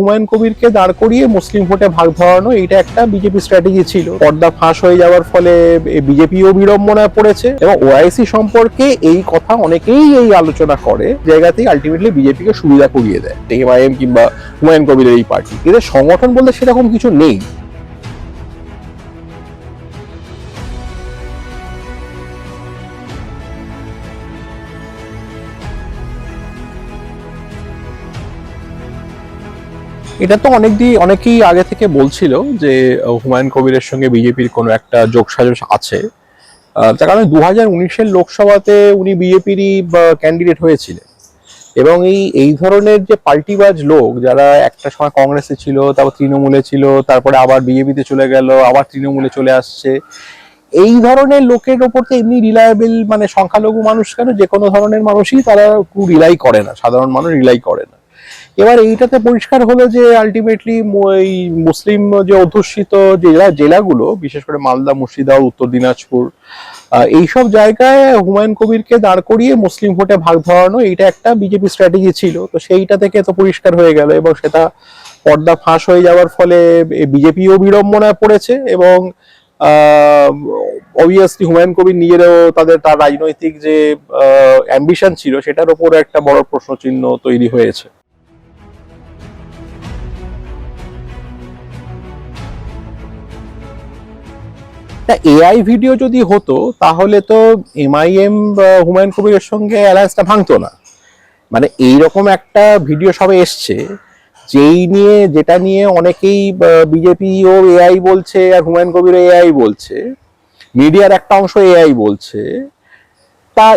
হুমায়ুন কবিরকে দাঁড় করিয়ে মুসলিম ভোটে ভাগ ধরানো, এটা একটা বিজেপি স্ট্র্যাটেজি ছিল। পর্দা ফাঁস হয়ে যাওয়ার ফলে বিজেপিও বিড়ম্বনায় পড়েছে এবং ওআইসি সম্পর্কে এই কথা অনেকেই এই আলোচনা করে জায়গাতেই আলটিমেটলি বিজেপিকে সুবিধা করিয়ে দেয় এমআইএম কিংবা হুমায়ুন কবিরের এই পার্টি। এদের সংগঠন বলতে সেরকম কিছু নেই। এটা তো অনেকেই আগে থেকে বলছিল যে হুমায়ুন কবিরের সঙ্গে বিজেপির কোনো একটা যোগসাজশ আছে, তার কারণে 2019-এর লোকসভাতে উনি বিজেপিরই ক্যান্ডিডেট হয়েছিলেন এবং এই ধরনের যে পাল্টিবাজ লোক যারা একটা সময় কংগ্রেসে ছিল, তারপর তৃণমূলে ছিল, তারপরে আবার বিজেপিতে চলে গেল, আবার তৃণমূলে চলে আসছে, এই ধরনের লোকের ওপর তো এমনি রিলায়েবল মানে সংখ্যালঘু মানুষ কেন যে কোনো ধরনের মানুষই তারা খুব রিলাই করে না, সাধারণ মানুষ রিলাই করে না। এবার এইটাতে পরিষ্কার হলো যে আলটিমেটলি এই মুসলিম যে অধ্যুষিত জেলাগুলো, বিশেষ করে মালদা, মুর্শিদাবাদ, উত্তর দিনাজপুর, এইসব জায়গায় হুমায়ুন কবিরকে দাঁড় করিয়ে মুসলিম ভোটে ভাগ ধরানো, এটা একটা বিজেপি স্ট্র্যাটেজি ছিল। তো সেইটা থেকে তো পরিষ্কার হয়ে গেল এবং সেটা পর্দা ফাঁস হয়ে যাওয়ার ফলে বিজেপিও বিড়ম্বনায় পড়েছে এবং অবভিয়াসলি হুমায়ুন কবির নিজেরও তার রাজনৈতিক যে অ্যাম্বিশন ছিল সেটার উপর একটা বড় প্রশ্নচিহ্ন তৈরি হয়েছে। এআই ভিডিও যদি হতো তাহলে তো এমআইএম হুমায়ুন কবিরের সঙ্গে অ্যালায়েন্সটা ভাঙতো না। মানে এইরকম একটা ভিডিও সবে এসছে যেটা নিয়ে অনেকেই বিজেপিও এআই বলছে আর হুমায়ুন কবিরও এআই বলছে, মিডিয়ার একটা অংশ এআই বলছে। তা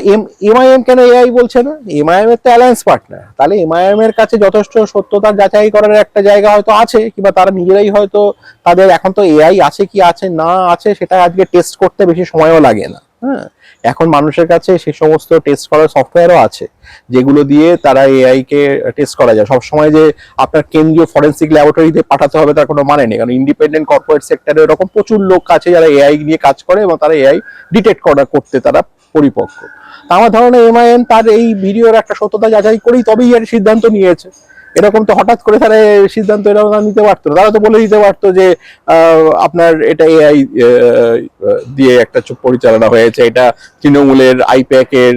এমআইএম কেন এআই বলছে না? এমআইএম এর তো অ্যালায়েন্স পার্টনার, তাহলে এমআইএম এর কাছে যথেষ্ট সত্যতা যাচাই করার একটা জায়গা হয়তো আছে, কিংবা তারা নিজেরাই হয়তো তাদের এখন তো এআই আছে কি আছে না আছে সেটা আজকে টেস্ট করতে বেশি সময়ও লাগে না। হ্যাঁ, এখন মানুষের কাছে সে সমস্ত টেস্ট করার সফটওয়্যারও আছে যেগুলো দিয়ে তারা এআই কে টেস্ট করা যায়। সবসময় যে আপনার কেন্দ্রীয় ফরেন্সিক ল্যাবরেটরিতে পাঠাতে হবে তার কোনো মানে নেই, কারণ ইন্ডিপেন্ডেন্ট কর্পোরেট সেক্টরে এরকম প্রচুর লোক আছে যারা এআই নিয়ে কাজ করে এবং তারা এআই ডিটেক্ট করতে তারা পরিপক্ক। আমার ধারণা এমআইএম তার এই ভিডিওর একটা সত্যতা যাচাই করেই তবেই এর সিদ্ধান্ত নিয়েছে। এরকম তো হঠাৎ করে তারা সিদ্ধান্ত এরকম নিতে পারতো না, তারা তো বলে দিতে পারতো যে আপনার এটা এআই দিয়ে একটা পরিচালনা হয়েছে, এটা তৃণমূলের আইপ্যাক এর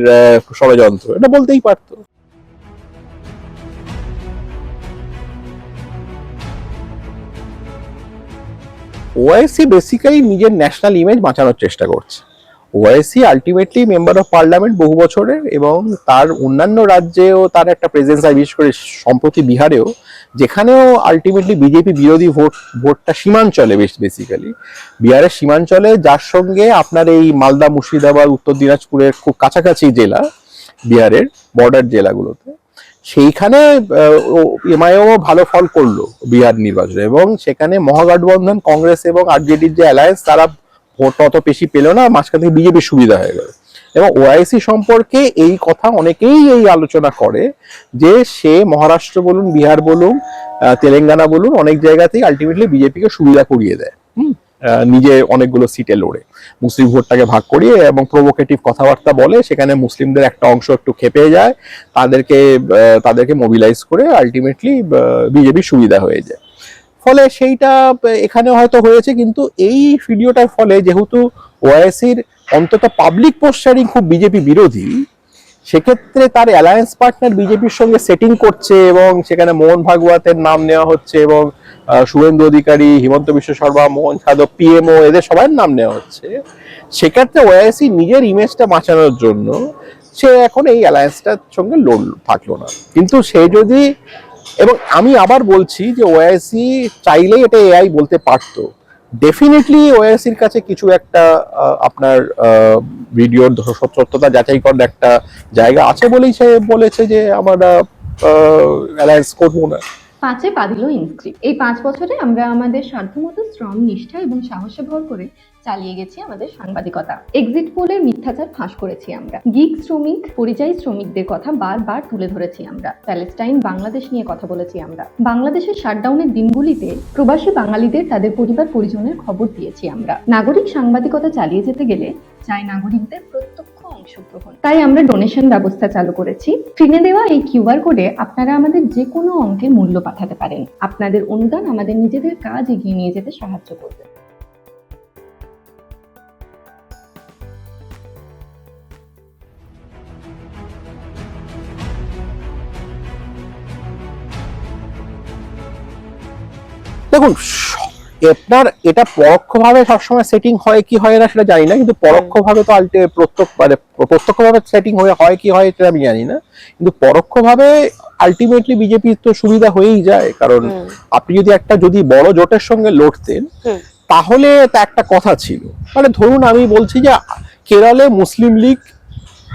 ষড়যন্ত্র, এটা বলতেই পারতো। ওআইসি বেসিক্যালি নিজের ন্যাশনাল ইমেজ বাঁচানোর চেষ্টা করছে। OIC ultimately member of parliament বহু বছরের এবং তার অন্যান্য রাজ্যেও তার একটা প্রেজেন্স আছে, বিশেষ করে সম্প্রতি বিহারেও, যেখানেও আলটিমেটলি বিজেপি বিরোধী ভোটটা সীমাঞ্চলে বেসিক্যালি বিহারের সীমাঞ্চলে, যার সঙ্গে আপনার এই মালদা, মুর্শিদাবাদ, উত্তর দিনাজপুরের খুব কাছাকাছি জেলা বিহারের বর্ডার জেলাগুলোতে, সেইখানে এমআইএম ভালো ফল করলো বিহার নির্বাচনে এবং সেখানে মহাগঠবন্ধন কংগ্রেস এবং আরজেডির যে অ্যালায়েন্স তারা ভোট অত বেশি পেল না, মাঝখান থেকে বিজেপির সুবিধা হয়ে গেল। এবং ওআইসি সম্পর্কে এই কথা অনেকেই এই আলোচনা করে যে সে মহারাষ্ট্র বলুন, বিহার বলুন, তেলেঙ্গানা বলুন, অনেক জায়গাতেই আলটিমেটলি বিজেপিকে সুবিধা করিয়ে দেয়, নিজে অনেকগুলো সিটে লড়ে মুসলিম ভোটটাকে ভাগ করিয়ে এবং প্রভোকেটিভ কথাবার্তা বলে, সেখানে মুসলিমদের একটা অংশ একটু খেপে যায়, তাদেরকে মোবিলাইজ করে আলটিমেটলি বিজেপির সুবিধা হয়ে যায়। ফলে সেইটা এখানে হয়তো হয়েছে, কিন্তু এই ভিডিওটার ফলে যেহেতু ওআইসির অন্তত পাবলিক পোস্টারিং খুব বিজেপি বিরোধী, সেক্ষেত্রে তার অ্যালায়েন্স পার্টনার বিজেপির সঙ্গে সেটিং করছে এবং সেখানে মোহন ভাগবতের নাম নেওয়া হচ্ছে এবং শুভেন্দু অধিকারী, হিমন্ত বিশ্ব শর্মা, মোহন যাদব, পিএমও, এদের সবার নাম নেওয়া হচ্ছে। সেক্ষেত্রে ওআইসি নিজের ইমেজটা বাঁচানোর জন্য সে এখন এই অ্যালায়েন্সটার সঙ্গে থাকলো না। কিন্তু সে যদি, এবং আমি আবার বলছি যে ওআইসি চাইলেই এটা এআই বলতে পারতো, ডেফিনেটলি ওআইসির কাছে কিছু একটা আপনার ভিডিওর সত্যতা যাচাই করার একটা জায়গা আছে বলেই সে বলেছে যে আমরা অ্যালায়েন্স করবো না। 5-এ পা দিল ইনস্ক্রিপ্ট। এই 5 বছরে আমরা আমাদের সাধ্যমতো শ্রম, নিষ্ঠা এবং সাহসে ভর করে চালিয়ে গেছি আমাদের সাংবাদিকতা। এক্সিট পোলের মিথ্যাচার ফাঁস করেছি আমরা। গিগ শ্রমিক, পরিযায়ী শ্রমিকদের কথা বারবার তুলে ধরেছি আমরা। প্যালেস্টাইন, বাংলাদেশ নিয়ে কথা বলেছি আমরা। বাংলাদেশের শাটডাউনের দিনগুলিতে প্রবাসী বাঙালিদের তাদের পরিবার পরিজনের খবর দিয়েছি আমরা। নাগরিক সাংবাদিকতা চালিয়ে যেতে গেলে চাই নাগরিকদের প্রত্যক্ষ অংশগ্রহণ। তাই আমরা ডোনেশন ব্যবস্থা চালু করেছি। স্ক্রিনে দেওয়া এই কিউআর কোডে আপনারা আমাদের যে কোনো অঙ্কের মূল্য পাঠাতে পারেন। আপনাদের অনুদান আমাদের নিজেদের কাজ এগিয়ে নিয়ে যেতে সাহায্য করবে। দেখুন, আপনার এটা পরোক্ষভাবে সবসময় সেটিং হয় কি হয় না সেটা জানি না, কিন্তু পরোক্ষভাবে তো প্রত্যক্ষভাবে সেটিং হয় কি হয় সেটা আমি জানি না, কিন্তু পরোক্ষভাবে আলটিমেটলি বিজেপি তো সুবিধা হয়েই যায়। কারণ আপনি যদি বড় জোটের সঙ্গে লড়তেন তাহলে তা একটা কথা ছিল, মানে ধরুন আমি বলছি যে কেরলে মুসলিম লীগ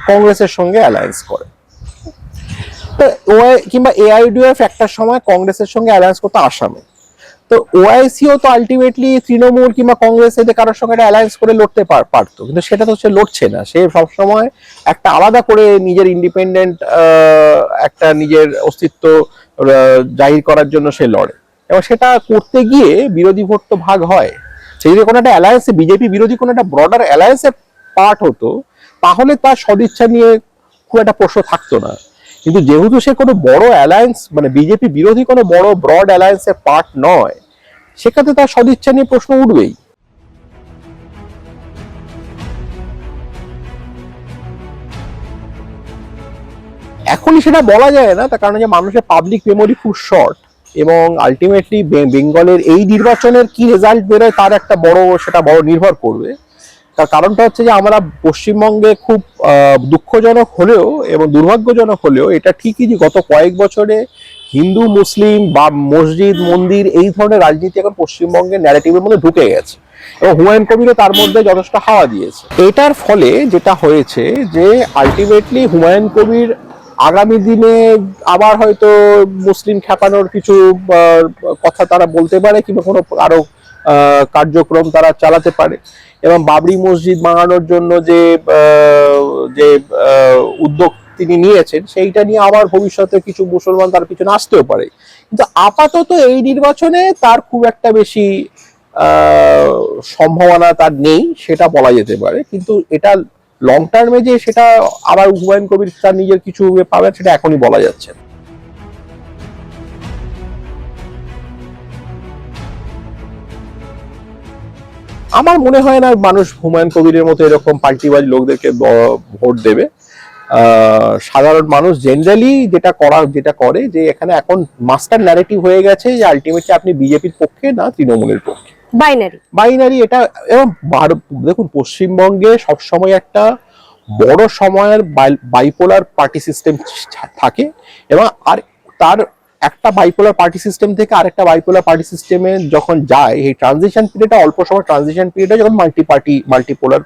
কংগ্রেসের সঙ্গে অ্যালায়েন্স করে, কিংবা এআইডিএফ একটা সময় কংগ্রেসের সঙ্গে অ্যালায়েন্স করতে আসামে, তো ওআইসিও তো আলটিমেটলি তৃণমূল কিংবা কংগ্রেস এদের কারোর সঙ্গে একটা অ্যালায়েন্স করে লড়তে পারতো, কিন্তু সেটা তো সে লড়ছে না। সে সবসময় একটা আলাদা করে নিজের ইন্ডিপেন্ডেন্ট একটা নিজের অস্তিত্ব জাহির করার জন্য সে লড়ে, এবং সেটা করতে গিয়ে বিরোধী ভোট তো ভাগ হয়। সেই যে কোনো একটা অ্যালায়েন্সে বিজেপি বিরোধী কোনো একটা ব্রডার অ্যালায়েন্সের পার্ট হতো, তাহলে তার সদিচ্ছা নিয়ে খুব একটা প্রশ্ন থাকতো না। কিন্তু যেহেতু সে কোনো বড় অ্যালায়েন্স, মানে বিজেপি বিরোধী কোনো বড় ব্রড অ্যালায়েন্সের পার্ট নয়, সেক্ষেত্রে তার সদিচ্ছা নিয়ে প্রশ্ন উঠবেই। এখনই সেটা বলা যায় না, তার কারণ যে মানুষের পাবলিক মেমোরি খুব শর্ট, এবং আলটিমেটলি বেঙ্গলের এই নির্বাচনের কি রেজাল্ট বেরোয় তার একটা সেটা বড় নির্ভর করবে। তার কারণটা হচ্ছে যে আমরা পশ্চিমবঙ্গে খুব দুঃখজনক হলেও এবং দুর্ভাগ্যজনক হলেও এটা ঠিকই যে গত কয়েক বছরে হিন্দু মুসলিম বা মসজিদ মন্দির এই ধরনের রাজনীতি এখন পশ্চিমবঙ্গের ন্যারেটিভের মধ্যে ঢুকে গেছে, এবং হুমায়ুন কবিরও তার মধ্যে যথেষ্ট হাওয়া দিয়েছে। এটার ফলে যেটা হয়েছে যে আলটিমেটলি হুমায়ুন কবির আগামী দিনে আবার হয়তো মুসলিম খেপানোর কিছু কথা তারা বলতে পারে, কিংবা কোনো আরো কার্যক্রম তারা চালাতে পারে, এবং বাবরি মসজিদ বানানোর জন্য যে উদ্যোগ তিনি নিয়েছেন সেইটা নিয়ে আবার ভবিষ্যতে কিছু মুসলমান তার পিছনে আসতেও পারে। কিন্তু আপাতত এই নির্বাচনে তার খুব একটা বেশি সম্ভাবনা তার নেই সেটা বলা যেতে পারে, কিন্তু এটা লং টার্মে যে সেটা আবার হুমায়ুন কবির তার নিজের কিছু পাবেন সেটা এখনই বলা যাচ্ছে না। আমার মনে হয় না মানুষ হুমায়ুন কবিরের মতো এরকম পাল্টিবাজ লোকদেরকে ভোট দেবে। সাধারণ মানুষ জেনারেলি যেটা করে যে এখানে এখন মাস্টার ন্যারেটিভ হয়ে গেছে যে আলটিমেটলি আপনি বিজেপির পক্ষে না তৃণমূলের পক্ষে, বাইনারি এটা। এবং দেখুন, পশ্চিমবঙ্গে সবসময় একটা বড় সময়ের বাইপোলার পার্টি সিস্টেম থাকে, এবং আর তার একটা বাইপোলার পার্টি সিস্টেম থেকে আরেকটা বাইপোলার পার্টি সিস্টেমে যখন যায়, এই ট্রানজিশন পিরিয়ডটা অল্প সময় ট্রানজিশন পিরিয়ডে যখন মাল্টিপোলার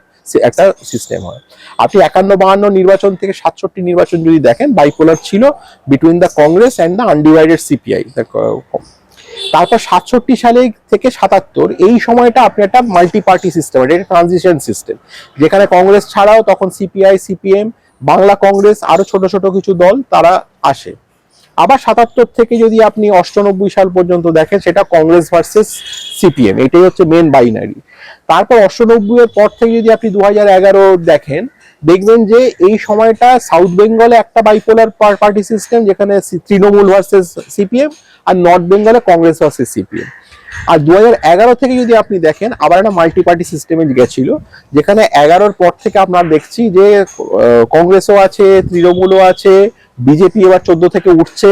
একটা সিস্টেম হয়। আপনি 51-52 নির্বাচন থেকে 67 নির্বাচন যদি দেখেন, বাইপোলার ছিল between the Congress and the undivided CPI. তারপর 67 সালে থেকে 77 এই সময়টা আপনি একটা মাল্টি পার্টি সিস্টেম, এটা ট্রানজিশন সিস্টেম, যেখানে কংগ্রেস ছাড়াও তখন সিপিআই সিপিএম বাংলা কংগ্রেস আরো ছোট ছোট কিছু দল তারা আসে। আবার 77 থেকে যদি আপনি 98 সাল পর্যন্ত দেখেন, সেটা কংগ্রেস ভার্সেস সিপিএম, এটাই হচ্ছে মেন বাইনারি। তারপর 98 এর পর থেকে যদি আপনি 2011 দেখেন, দেখবেন যে এই সময়টা সাউথ বেঙ্গলে একটা বাইপোলার পার্টি সিস্টেম, যেখানে তৃণমূল ভার্সেস সিপিএম, আর নর্থ বেঙ্গলে কংগ্রেস ভার্সেস সিপিএম। আর 2011 থেকে যদি আপনি দেখেন, আবার একটা মাল্টি পার্টি সিস্টেমে গেছিল, যেখানে 11-র পর থেকে আমরা দেখছি যে কংগ্রেসও আছে, তৃণমূলও আছে, বিজেপি এবার 14 থেকে উঠছে।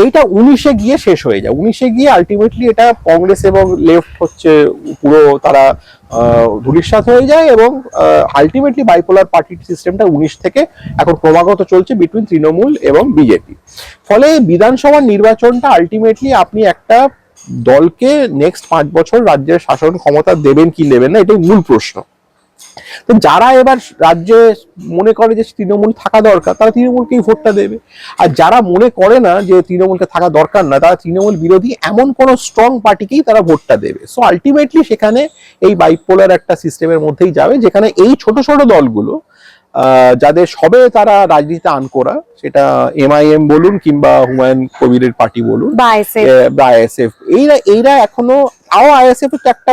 এইটা 19-এ গিয়ে শেষ হয়ে যায়। 19-এ গিয়ে আলটিমেটলি এটা কংগ্রেস এবং লেফট হচ্ছে পুরো তারা ধূলিসাৎ হয়ে যায়, এবং আলটিমেটলি বাইপোলার পার্টি সিস্টেমটা 19 থেকে এখন ক্রমাগত চলছে বিটুইন তৃণমূল এবং বিজেপি। ফলে বিধানসভার নির্বাচনটা আলটিমেটলি আপনি একটা দলকে নেক্সট 5 বছর রাজ্যের শাসন ক্ষমতা দেবেন কি দেবেন না, এটাই মূল প্রশ্ন। তো যারা এবার রাজ্যে মনে করে যে তৃণমূল থাকা দরকার, তারা তৃণমূলকেই ভোটটা দেবে। আর যারা মনে করে না যে তৃণমূলকে থাকা দরকার না, তারা তৃণমূল বিরোধী এমন কোন স্ট্রং পার্টিকেই তারা ভোটটা দেবে। সো আলটিমেটলি সেখানে এই বাইপোলার একটা সিস্টেমের মধ্যেই যাবে, যেখানে এই ছোট ছোট দলগুলো যাদের সবে তারা রাজনীতিতে আনকোরা, সেটা এমআইএম বলুন কিংবা হুমায়ুন কবিরের পার্টি বলুন বা আইএসএফ, এইরা এখনো আইএসএফ তো একটা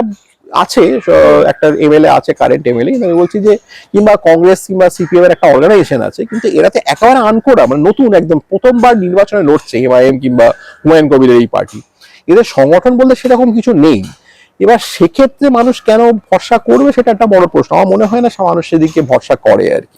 আছে একটা এমএলএ আছে, কারেন্ট এমএলএ, কিন্তু আমি বলছি যে কিংবা কংগ্রেস কিংবা সিপিএম এর একটা অর্গানাইজেশন আছে, কিন্তু এরাতে একেবারে আনকোড়া, মানে নতুন একদম প্রথমবার নির্বাচনে লড়ছে এমআইএম কিংবা হুমায়ুন কবিরের এই পার্টি, এদের সংগঠন বলতে সেরকম কিছু নেই। এবার সেক্ষেত্রে মানুষ কেন ভরসা করবে সেটা একটা বড় প্রশ্ন। আমার মনে হয় না মানুষ সেদিকে ভরসা করে আর কি।